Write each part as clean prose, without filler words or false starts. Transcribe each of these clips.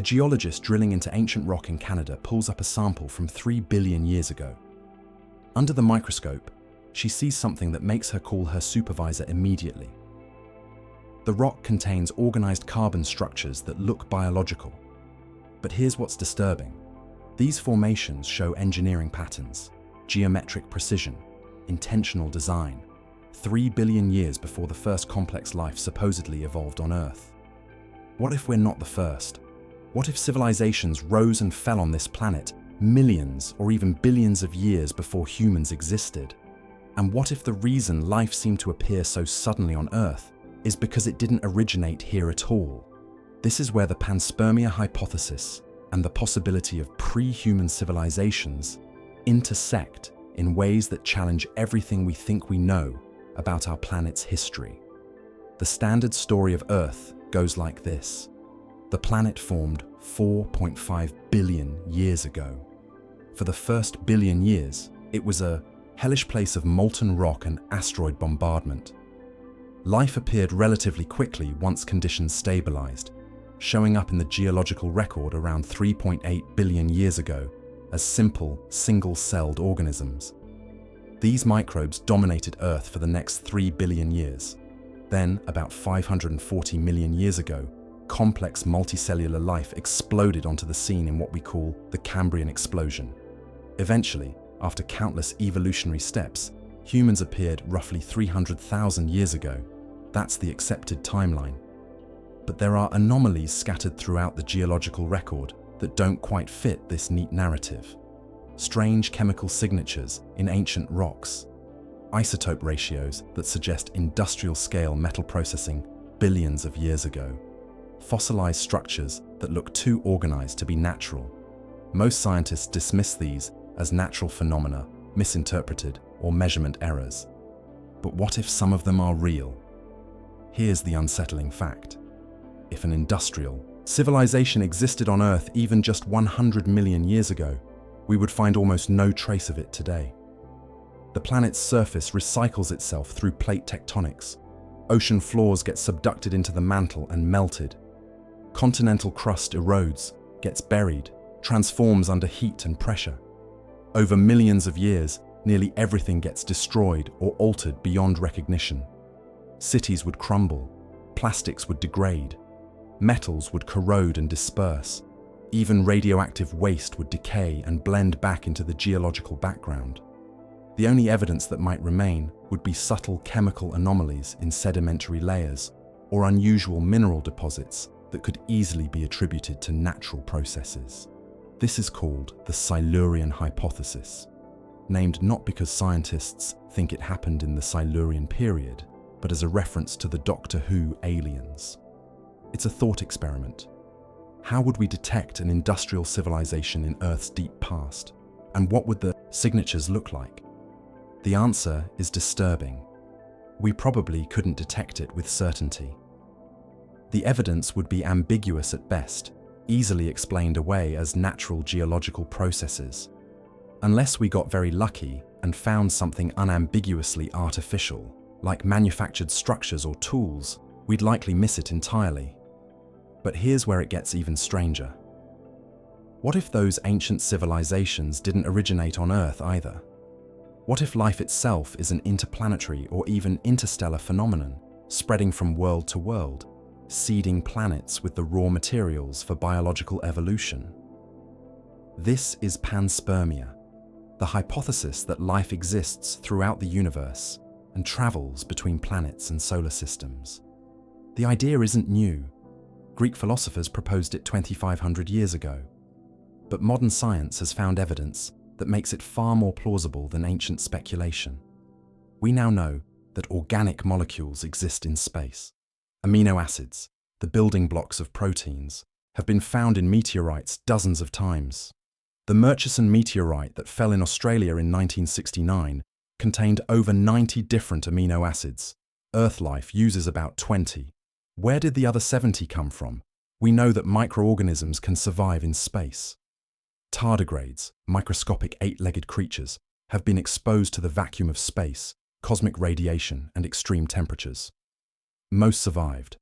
A geologist drilling into ancient rock in Canada pulls up a sample from 3 billion years ago. Under the microscope, she sees something that makes her call her supervisor immediately. The rock contains organized carbon structures that look biological. But here's what's disturbing. These formations show engineering patterns, geometric precision, intentional design, 3 billion years before the first complex life supposedly evolved on Earth. What if we're not the first? What if civilizations rose and fell on this planet millions or even billions of years before humans existed? And what if the reason life seemed to appear so suddenly on Earth is because it didn't originate here at all? This is where the Panspermia hypothesis and the possibility of pre-human civilizations intersect in ways that challenge everything we think we know about our planet's history. The standard story of Earth goes like this. The planet formed 4.5 billion years ago. For the first billion years, it was a hellish place of molten rock and asteroid bombardment. Life appeared relatively quickly once conditions stabilized, showing up in the geological record around 3.8 billion years ago as simple, single-celled organisms. These microbes dominated Earth for the next 3 billion years. Then, about 540 million years ago, complex multicellular life exploded onto the scene in what we call the Cambrian explosion. Eventually, after countless evolutionary steps, humans appeared roughly 300,000 years ago. That's the accepted timeline. But there are anomalies scattered throughout the geological record that don't quite fit this neat narrative. Strange chemical signatures in ancient rocks, isotope ratios that suggest industrial-scale metal processing billions of years ago, fossilized structures that look too organized to be natural. Most scientists dismiss these as natural phenomena, misinterpreted, or measurement errors. But what if some of them are real? Here's the unsettling fact. If an industrial civilization existed on Earth even just 100 million years ago, we would find almost no trace of it today. The planet's surface recycles itself through plate tectonics. Ocean floors get subducted into the mantle and melted. Continental crust erodes, gets buried, transforms under heat and pressure. Over millions of years, nearly everything gets destroyed or altered beyond recognition. Cities would crumble, plastics would degrade, metals would corrode and disperse. Even radioactive waste would decay and blend back into the geological background. The only evidence that might remain would be subtle chemical anomalies in sedimentary layers or unusual mineral deposits that could easily be attributed to natural processes. This is called the Silurian Hypothesis, named not because scientists think it happened in the Silurian period, but as a reference to the Doctor Who aliens. It's a thought experiment. How would we detect an industrial civilization in Earth's deep past? And what would the signatures look like? The answer is disturbing. We probably couldn't detect it with certainty. The evidence would be ambiguous at best, easily explained away as natural geological processes. Unless we got very lucky and found something unambiguously artificial, like manufactured structures or tools, we'd likely miss it entirely. But here's where it gets even stranger. What if those ancient civilizations didn't originate on Earth either? What if life itself is an interplanetary or even interstellar phenomenon, spreading from world to world, seeding planets with the raw materials for biological evolution? This is panspermia, the hypothesis that life exists throughout the universe and travels between planets and solar systems. The idea isn't new. Greek philosophers proposed it 2,500 years ago. But modern science has found evidence that makes it far more plausible than ancient speculation. We now know that organic molecules exist in space. Amino acids, the building blocks of proteins, have been found in meteorites dozens of times. The Murchison meteorite that fell in Australia in 1969 contained over 90 different amino acids. Earth life uses about 20. Where did the other 70 come from? We know that microorganisms can survive in space. Tardigrades, microscopic eight-legged creatures, have been exposed to the vacuum of space, cosmic radiation, and extreme temperatures. Most survived.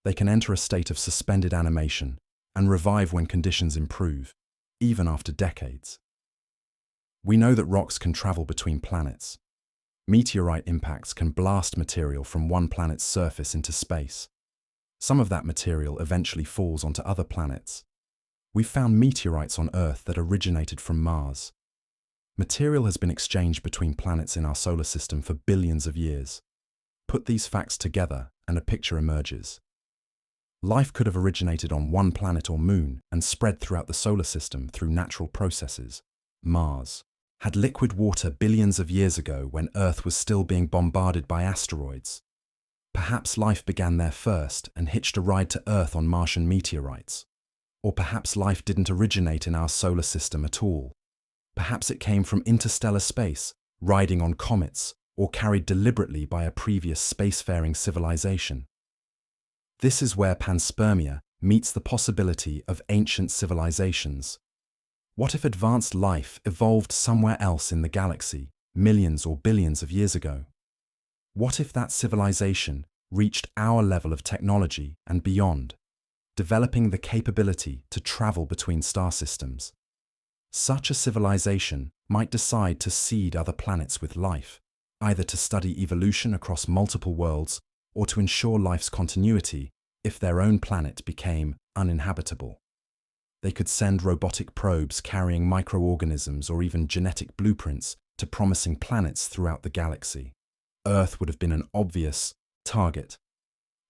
They can enter a state of suspended animation, and revive when conditions improve, even after decades. We know that rocks can travel between planets. Meteorite impacts can blast material from one planet's surface into space. Some of that material eventually falls onto other planets. We've found meteorites on Earth that originated from Mars. Material has been exchanged between planets in our solar system for billions of years. Put these facts together and a picture emerges. Life could have originated on one planet or moon and spread throughout the solar system through natural processes. Mars had liquid water billions of years ago when Earth was still being bombarded by asteroids. Perhaps life began there first and hitched a ride to Earth on Martian meteorites. Or perhaps life didn't originate in our solar system at all. Perhaps it came from interstellar space, riding on comets, or carried deliberately by a previous spacefaring civilization. This is where panspermia meets the possibility of ancient civilizations. What if advanced life evolved somewhere else in the galaxy, millions or billions of years ago? What if that civilization reached our level of technology and beyond, developing the capability to travel between star systems? Such a civilization might decide to seed other planets with life, either to study evolution across multiple worlds or to ensure life's continuity if their own planet became uninhabitable. They could send robotic probes carrying microorganisms or even genetic blueprints to promising planets throughout the galaxy. Earth would have been an obvious target,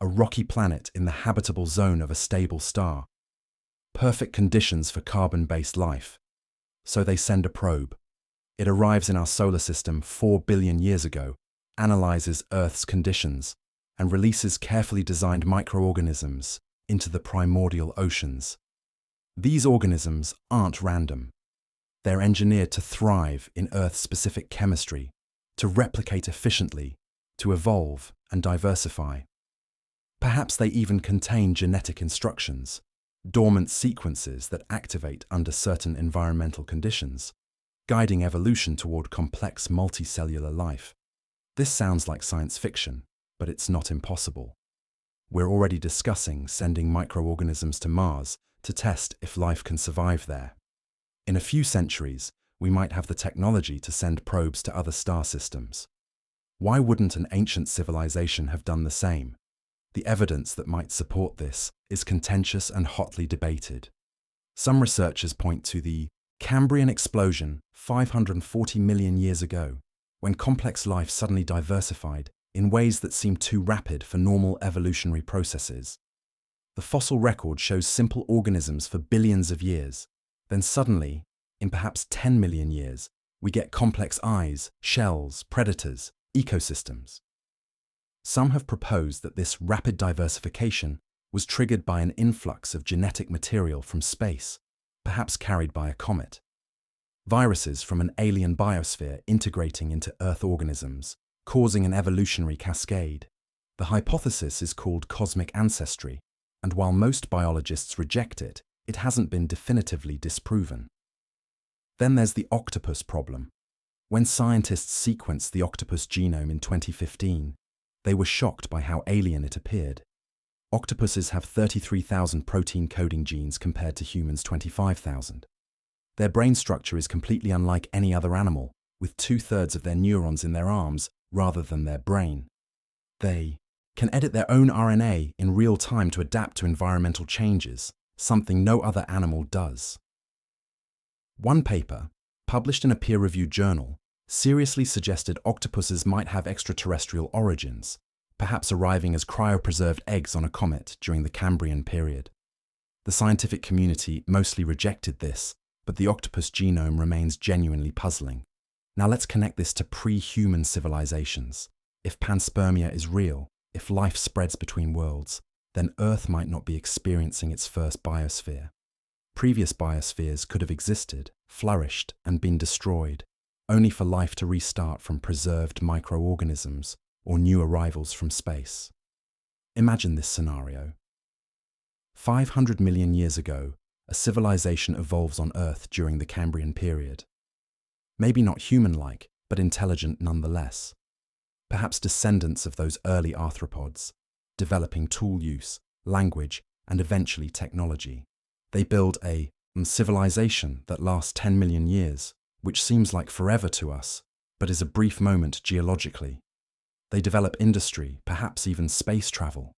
a rocky planet in the habitable zone of a stable star. Perfect conditions for carbon-based life. So they send a probe. It arrives in our solar system 4 billion years ago, analyzes Earth's conditions, and releases carefully designed microorganisms into the primordial oceans. These organisms aren't random. They're engineered to thrive in Earth-specific chemistry, to replicate efficiently, to evolve and diversify. Perhaps they even contain genetic instructions, dormant sequences that activate under certain environmental conditions, guiding evolution toward complex multicellular life. This sounds like science fiction, but it's not impossible. We're already discussing sending microorganisms to Mars to test if life can survive there. In a few centuries, we might have the technology to send probes to other star systems. Why wouldn't an ancient civilization have done the same? The evidence that might support this is contentious and hotly debated. Some researchers point to the Cambrian explosion 540 million years ago, when complex life suddenly diversified in ways that seemed too rapid for normal evolutionary processes. The fossil record shows simple organisms for billions of years. Then suddenly, in perhaps 10 million years, we get complex eyes, shells, predators, ecosystems. Some have proposed that this rapid diversification was triggered by an influx of genetic material from space, perhaps carried by a comet. Viruses from an alien biosphere integrating into Earth organisms, causing an evolutionary cascade. The hypothesis is called cosmic ancestry, and while most biologists reject it, it hasn't been definitively disproven. Then there's the octopus problem. When scientists sequenced the octopus genome in 2015, they were shocked by how alien it appeared. Octopuses have 33,000 protein-coding genes compared to humans' 25,000. Their brain structure is completely unlike any other animal, with 2/3 of their neurons in their arms rather than their brain. They can edit their own RNA in real time to adapt to environmental changes, something no other animal does. One paper, published in a peer-reviewed journal, seriously suggested octopuses might have extraterrestrial origins, perhaps arriving as cryopreserved eggs on a comet during the Cambrian period. The scientific community mostly rejected this, but the octopus genome remains genuinely puzzling. Now let's connect this to pre-human civilizations. If panspermia is real, if life spreads between worlds, then Earth might not be experiencing its first biosphere. Previous biospheres could have existed, flourished, and been destroyed, only for life to restart from preserved microorganisms or new arrivals from space. Imagine this scenario. 500 million years ago, a civilization evolves on Earth during the Cambrian period. Maybe not human-like, but intelligent nonetheless. Perhaps descendants of those early arthropods, developing tool use, language, and eventually technology. They build a civilization that lasts 10 million years, which seems like forever to us, but is a brief moment geologically. They develop industry, perhaps even space travel.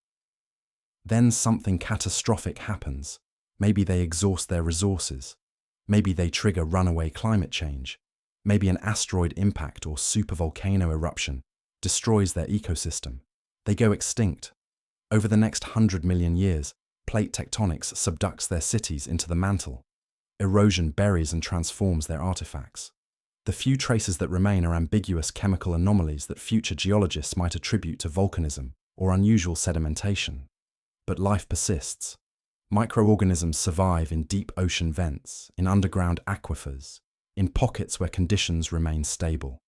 Then something catastrophic happens. Maybe they exhaust their resources. Maybe they trigger runaway climate change. Maybe an asteroid impact or supervolcano eruption destroys their ecosystem. They go extinct. Over the next 100 million years, plate tectonics subducts their cities into the mantle. Erosion buries and transforms their artifacts. The few traces that remain are ambiguous chemical anomalies that future geologists might attribute to volcanism or unusual sedimentation. But life persists. Microorganisms survive in deep ocean vents, in underground aquifers, in pockets where conditions remain stable.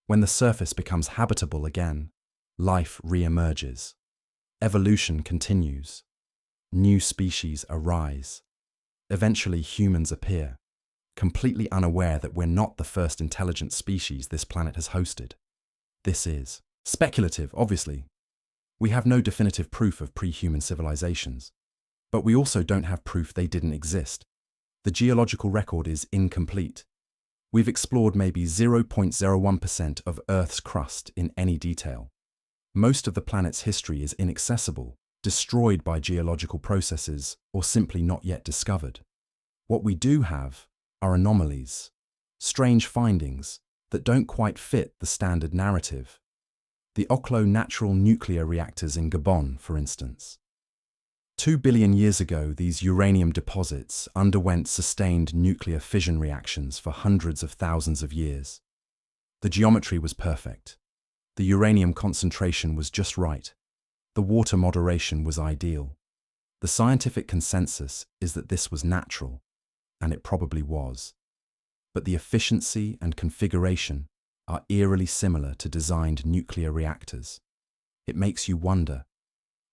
When the surface becomes habitable again, life re-emerges. Evolution continues. New species arise. Eventually humans appear, completely unaware that we're not the first intelligent species this planet has hosted. This is speculative, obviously. We have no definitive proof of pre-human civilizations, but we also don't have proof they didn't exist. The geological record is incomplete. We've explored maybe 0.01% of Earth's crust in any detail. Most of the planet's history is inaccessible, destroyed by geological processes, or simply not yet discovered. What we do have are anomalies, strange findings that don't quite fit the standard narrative. The Oklo natural nuclear reactors in Gabon, for instance. 2 billion years ago, these uranium deposits underwent sustained nuclear fission reactions for hundreds of thousands of years. The geometry was perfect. The uranium concentration was just right. The water moderation was ideal. The scientific consensus is that this was natural, and it probably was. But the efficiency and configuration are eerily similar to designed nuclear reactors. It makes you wonder,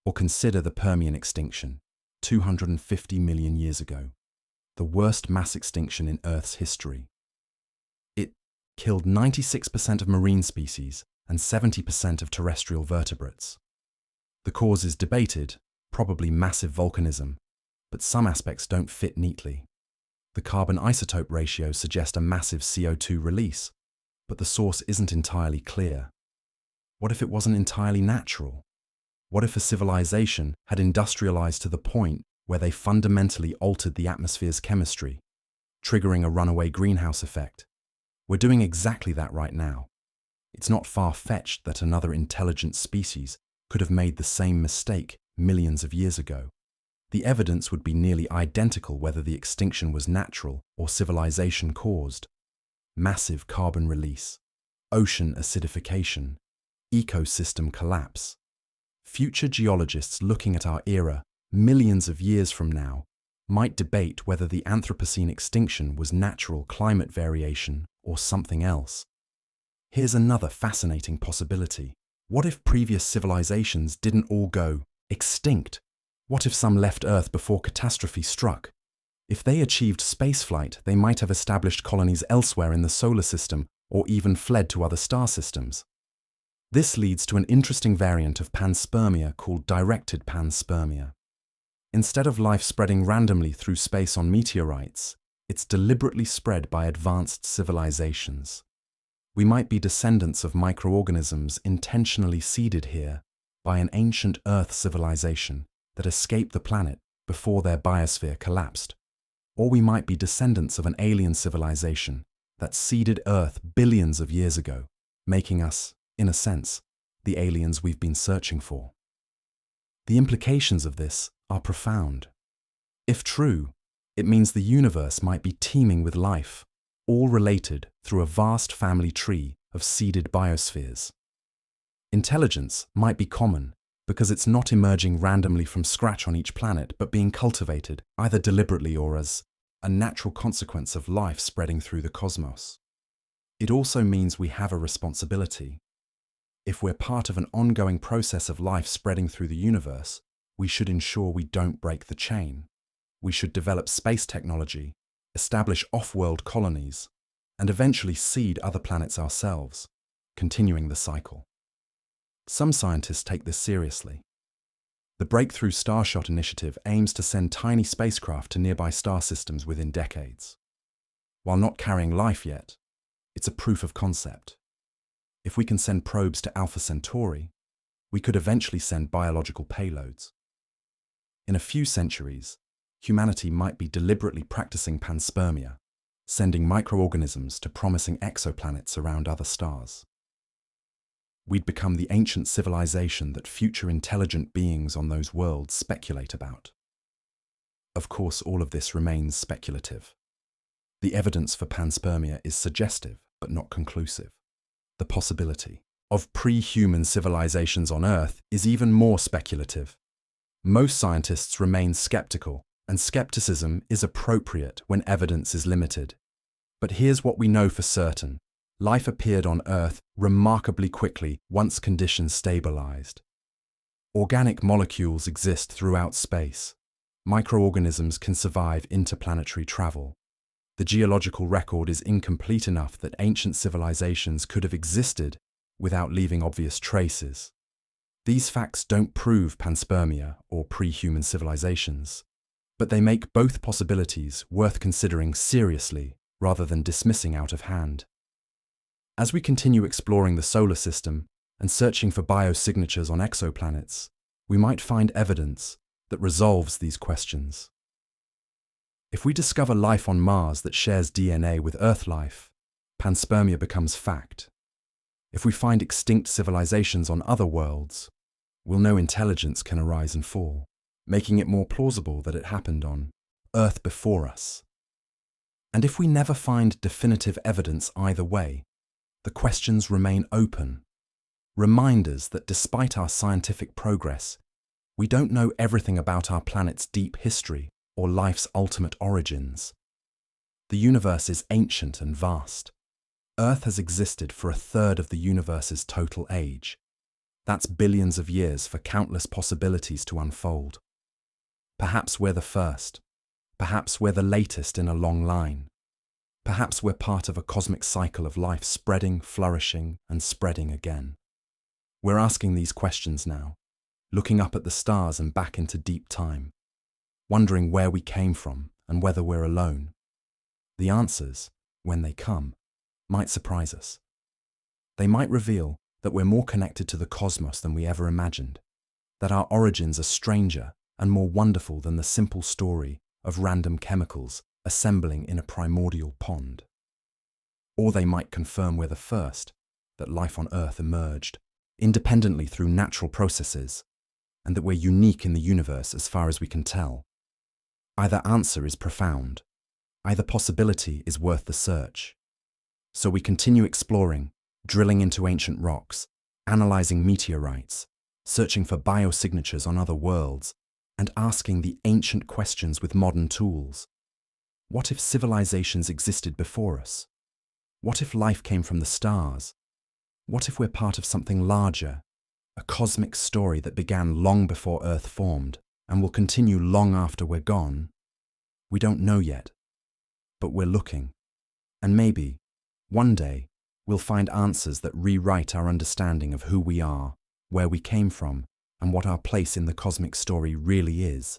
or consider the Permian extinction, 250 million years ago, the worst mass extinction in Earth's history. It killed 96% of marine species and 70% of terrestrial vertebrates. The cause is debated, probably massive volcanism, but some aspects don't fit neatly. The carbon isotope ratios suggest a massive CO2 release, but the source isn't entirely clear. What if it wasn't entirely natural? What if a civilization had industrialized to the point where they fundamentally altered the atmosphere's chemistry, triggering a runaway greenhouse effect? We're doing exactly that right now. It's not far-fetched that another intelligent species could have made the same mistake millions of years ago. The evidence would be nearly identical whether the extinction was natural or civilization caused. Massive carbon release, ocean acidification, ecosystem collapse. Future geologists looking at our era millions of years from now might debate whether the Anthropocene extinction was natural climate variation or something else. Here's another fascinating possibility. What if previous civilizations didn't all go extinct? What if some left Earth before catastrophe struck? If they achieved spaceflight, they might have established colonies elsewhere in the solar system or even fled to other star systems. This leads to an interesting variant of panspermia called directed panspermia. Instead of life spreading randomly through space on meteorites, it's deliberately spread by advanced civilizations. We might be descendants of microorganisms intentionally seeded here by an ancient Earth civilization that escaped the planet before their biosphere collapsed. Or we might be descendants of an alien civilization that seeded Earth billions of years ago, making us, in a sense, the aliens we've been searching for. The implications of this are profound. If true, it means the universe might be teeming with life, all related through a vast family tree of seeded biospheres. Intelligence might be common because it's not emerging randomly from scratch on each planet, but being cultivated, either deliberately or as a natural consequence of life spreading through the cosmos. It also means we have a responsibility. If we're part of an ongoing process of life spreading through the universe, we should ensure we don't break the chain. We should develop space technology, establish off-world colonies, and eventually seed other planets ourselves, continuing the cycle. Some scientists take this seriously. The Breakthrough Starshot initiative aims to send tiny spacecraft to nearby star systems within decades. While not carrying life yet, it's a proof of concept. If we can send probes to Alpha Centauri, we could eventually send biological payloads. In a few centuries, humanity might be deliberately practicing panspermia, sending microorganisms to promising exoplanets around other stars. We'd become the ancient civilization that future intelligent beings on those worlds speculate about. Of course, all of this remains speculative. The evidence for panspermia is suggestive, but not conclusive. The possibility of pre-human civilizations on Earth is even more speculative. Most scientists remain skeptical, and skepticism is appropriate when evidence is limited. But here's what we know for certain. Life appeared on Earth remarkably quickly once conditions stabilized. Organic molecules exist throughout space. Microorganisms can survive interplanetary travel. The geological record is incomplete enough that ancient civilizations could have existed without leaving obvious traces. These facts don't prove panspermia or pre-human civilizations, but they make both possibilities worth considering seriously rather than dismissing out of hand. As we continue exploring the solar system and searching for biosignatures on exoplanets, we might find evidence that resolves these questions. If we discover life on Mars that shares DNA with Earth life, panspermia becomes fact. If we find extinct civilizations on other worlds, we'll know intelligence can arise and fall, making it more plausible that it happened on Earth before us. And if we never find definitive evidence either way, the questions remain open, reminders that despite our scientific progress, we don't know everything about our planet's deep history or life's ultimate origins. The universe is ancient and vast. Earth has existed for a third of the universe's total age. That's billions of years for countless possibilities to unfold. Perhaps we're the first. Perhaps we're the latest in a long line. Perhaps we're part of a cosmic cycle of life spreading, flourishing, and spreading again. We're asking these questions now, looking up at the stars and back into deep time, wondering where we came from and whether we're alone. The answers, when they come, might surprise us. They might reveal that we're more connected to the cosmos than we ever imagined, that our origins are stranger and more wonderful than the simple story of random chemicals assembling in a primordial pond. Or they might confirm we're the first, that life on Earth emerged independently through natural processes, and that we're unique in the universe as far as we can tell. Either answer is profound, either possibility is worth the search. So we continue exploring, drilling into ancient rocks, analyzing meteorites, searching for biosignatures on other worlds, and asking the ancient questions with modern tools. What if civilizations existed before us? What if life came from the stars? What if we're part of something larger, a cosmic story that began long before Earth formed and will continue long after we're gone? We don't know yet, but we're looking. And maybe, one day, we'll find answers that rewrite our understanding of who we are, where we came from, and what our place in the cosmic story really is.